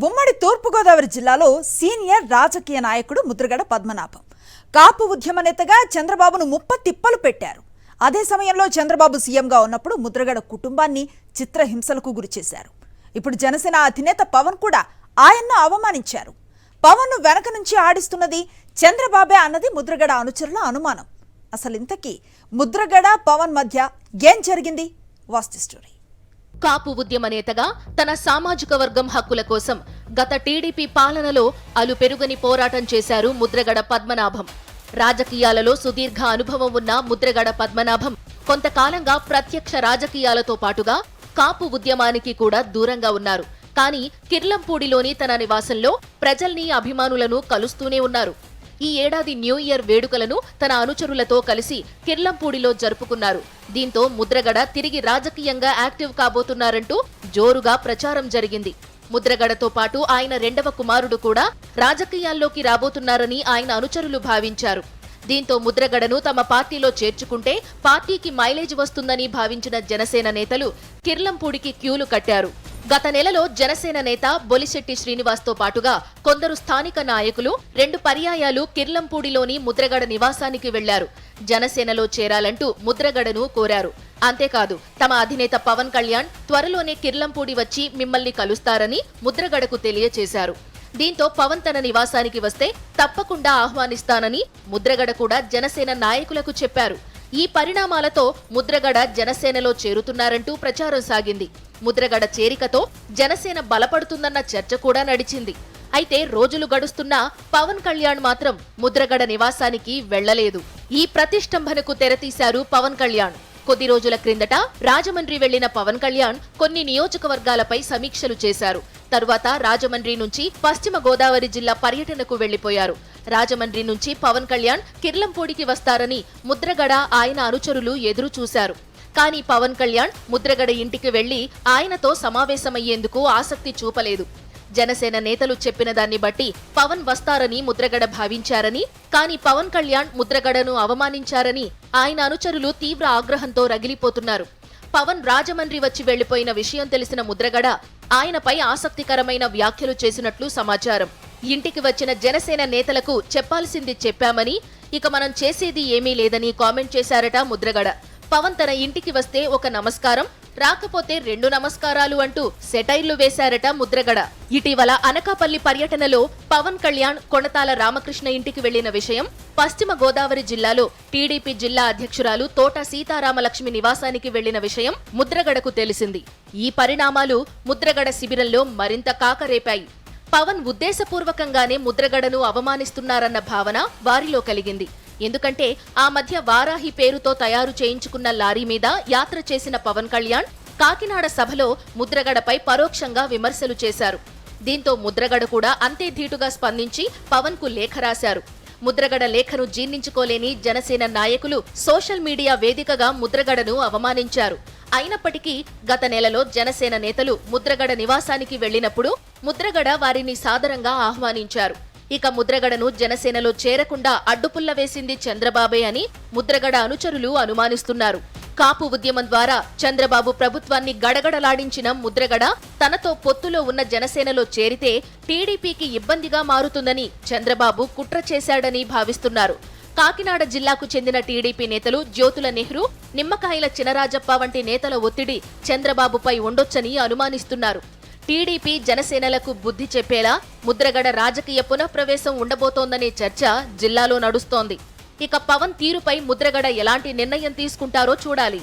ఉమ్మడి తూర్పుగోదావరి జిల్లాలో సీనియర్ రాజకీయ నాయకుడు ముద్రగడ పద్మనాభం కాపు ఉద్యమ నేతగా చంద్రబాబును తిప్పలు పెట్టారు. అదే సమయంలో చంద్రబాబు సీఎంగా ఉన్నప్పుడు ముద్రగడ కుటుంబాన్ని చిత్రహింసలకు గురిచేశారు. ఇప్పుడు జనసేన అధినేత పవన్ కూడా ఆయన్ను అవమానించారు. పవన్ను వెనక నుంచి ఆడిస్తున్నది చంద్రబాబే అన్నది ముద్రగడ అనుచరుల అనుమానం. అసలు ఇంతకీ ముద్రగడ పవన్ మధ్య ఏం జరిగింది? వాస్తు స్టోరీ. కాపు ఉద్యమ నేతగా తన సామాజిక వర్గం హక్కుల కోసం గత టీడీపీ పాలనలో అలుపెరుగని పోరాటం చేశారు ముద్రగడ పద్మనాభం. రాజకీయాలలో సుదీర్ఘ అనుభవం ఉన్న ముద్రగడ పద్మనాభం కొంతకాలంగా ప్రత్యక్ష రాజకీయాలతో పాటుగా కాపు ఉద్యమానికి కూడా దూరంగా ఉన్నారు. కానీ కిర్లంపూడిలోని తన నివాసంలో ప్రజల్ని, అభిమానులను కలుస్తూనే ఉన్నారు. ఈ ఏడాది న్యూ ఇయర్ వేడుకలను తన అనుచరులతో కలిసి కిర్లంపూడిలో జరుపుకున్నారు. దీంతో ముద్రగడ తిరిగి రాజకీయంగా యాక్టివ్ కాబోతున్నారంటూ జోరుగా ప్రచారం జరిగింది. ముద్రగడతో పాటు ఆయన రెండవ కుమారుడు కూడా రాజకీయాల్లోకి రాబోతున్నారని ఆయన అనుచరులు భావించారు. దీంతో ముద్రగడను తమ పార్టీలో చేర్చుకుంటే పార్టీకి మైలేజ్ వస్తుందని భావించిన జనసేన నేతలు కిర్లంపూడికి క్యూలు కట్టారు. గత నెలలో జనసేన నేత బొలిశెట్టి శ్రీనివాస్తో పాటుగా కొందరు స్థానిక నాయకులు 2 పర్యాయాలు కిర్లంపూడిలోని ముద్రగడ నివాసానికి వెళ్లారు. జనసేనలో చేరాలంటూ ముద్రగడను కోరారు. అంతేకాదు, తమ అధినేత పవన్ కళ్యాణ్ త్వరలోనే కిర్లంపూడి వచ్చి మిమ్మల్ని కలుస్తారని ముద్రగడకు తెలియచేశారు. దీంతో పవన్ తన నివాసానికి వస్తే తప్పకుండా ఆహ్వానిస్తానని ముద్రగడ కూడా జనసేన నాయకులకు చెప్పారు. ఈ పరిణామాలతో ముద్రగడ జనసేనలో చేరుతున్నారంటూ ప్రచారం సాగింది. ముద్రగడ చేరికతో జనసేన బలపడుతుందన్న చర్చ కూడా నడిచింది. అయితే రోజులు గడుస్తున్నా పవన్ కళ్యాణ్ మాత్రం ముద్రగడ నివాసానికి వెళ్లలేదు. ఈ ప్రతిష్టంభనకు తెరతీశారు పవన్ కళ్యాణ్. కొద్ది రోజుల క్రిందట రాజమండ్రి వెళ్లిన పవన్ కళ్యాణ్ కొన్ని నియోజకవర్గాలపై సమీక్షలు చేశారు. తరువాత రాజమండ్రి నుంచి పశ్చిమ గోదావరి జిల్లా పర్యటనకు వెళ్లిపోయారు. రాజమండ్రి నుంచి పవన్ కళ్యాణ్ కిర్లంపూడికి వస్తారని ముద్రగడ, ఆయన అనుచరులు ఎదురు చూశారు. కానీ పవన్ కళ్యాణ్ ముద్రగడ ఇంటికి వెళ్లి ఆయనతో సమావేశమయ్యేందుకు ఆసక్తి చూపలేదు. జనసేన నేతలు చెప్పిన దాన్ని బట్టి పవన్ వస్తారని ముద్రగడ భావించారని, కానీ పవన్ కళ్యాణ్ ముద్రగడను అవమానించారని ఆయన అనుచరులు తీవ్ర ఆగ్రహంతో రగిలిపోతున్నారు. పవన్ రాజమండ్రి వచ్చి వెళ్లిపోయిన విషయం తెలిసిన ముద్రగడ ఆయనపై ఆసక్తికరమైన వ్యాఖ్యలు చేసినట్లు సమాచారం. ఇంటికి వచ్చిన జనసేన నేతలకు చెప్పాల్సింది చెప్పామని, ఇక మనం చేసేది ఏమీ లేదని కామెంట్ చేశారట ముద్రగడ. పవన్ తన ఇంటికి వస్తే ఒక నమస్కారం, రాకపోతే 2 నమస్కారాలు అంటూ సెటైర్లు వేశారట ముద్రగడ. ఇటీవల అనకాపల్లి పర్యటనలో పవన్ కళ్యాణ్ కొణతాల రామకృష్ణ ఇంటికి వెళ్లిన విషయం, పశ్చిమ గోదావరి జిల్లాలో టీడీపీ జిల్లా అధ్యక్షురాలు తోట సీతారామలక్ష్మి నివాసానికి వెళ్లిన విషయం ముద్రగడకు తెలిసింది. ఈ పరిణామాలు ముద్రగడ శిబిరంలో మరింత కాకరేపాయి. పవన్ ఉద్దేశపూర్వకంగానే ముద్రగడను అవమానిస్తున్నారన్న భావన వారిలో కలిగింది. ఎందుకంటే ఆ మధ్య వారాహి పేరుతో తయారు చేయించుకున్న లారీ మీద యాత్ర చేసిన పవన్ కళ్యాణ్ కాకినాడ సభలో ముద్రగడపై పరోక్షంగా విమర్శలు చేశారు. దీంతో ముద్రగడ కూడా అంతే ధీటుగా స్పందించి పవన్ కు లేఖ రాశారు. ముద్రగడ లేఖను జీర్ణించుకోలేని జనసేన నాయకులు సోషల్ మీడియా వేదికగా ముద్రగడను అవమానించారు. అయినప్పటికీ గత నెలలో జనసేన నేతలు ముద్రగడ నివాసానికి వెళ్లినప్పుడు ముద్రగడ వారిని సాదరంగా ఆహ్వానించారు. ఇక ముద్రగడను జనసేనలో చేరకుండా అడ్డుపుల్ల వేసింది చంద్రబాబే అని ముద్రగడ అనుచరులు అనుమానిస్తున్నారు. కాపు ఉద్యమం ద్వారా చంద్రబాబు ప్రభుత్వాన్ని గడగడలాడించిన ముద్రగడ తనతో పొత్తులో ఉన్న జనసేనలో చేరితే టీడీపీకి ఇబ్బందిగా మారుతుందని చంద్రబాబు కుట్ర చేశాడని భావిస్తున్నారు. కాకినాడ జిల్లాకు చెందిన టీడీపీ నేతలు జ్యోతుల నెహ్రూ, నిమ్మకాయల చినరాజప్ప వంటి నేతల ఒత్తిడి చంద్రబాబుపై ఉండొచ్చని అనుమానిస్తున్నారు. టీడీపీ జనసేనలకు బుద్ధి చెప్పేలా ముద్రగడ రాజకీయ పునఃప్రవేశం ఉండబోతోందనే చర్చ జిల్లాలో నడుస్తోంది. ఇక పవన్ తీరుపై ముద్రగడ ఎలాంటి నిర్ణయం తీసుకుంటారో చూడాలి.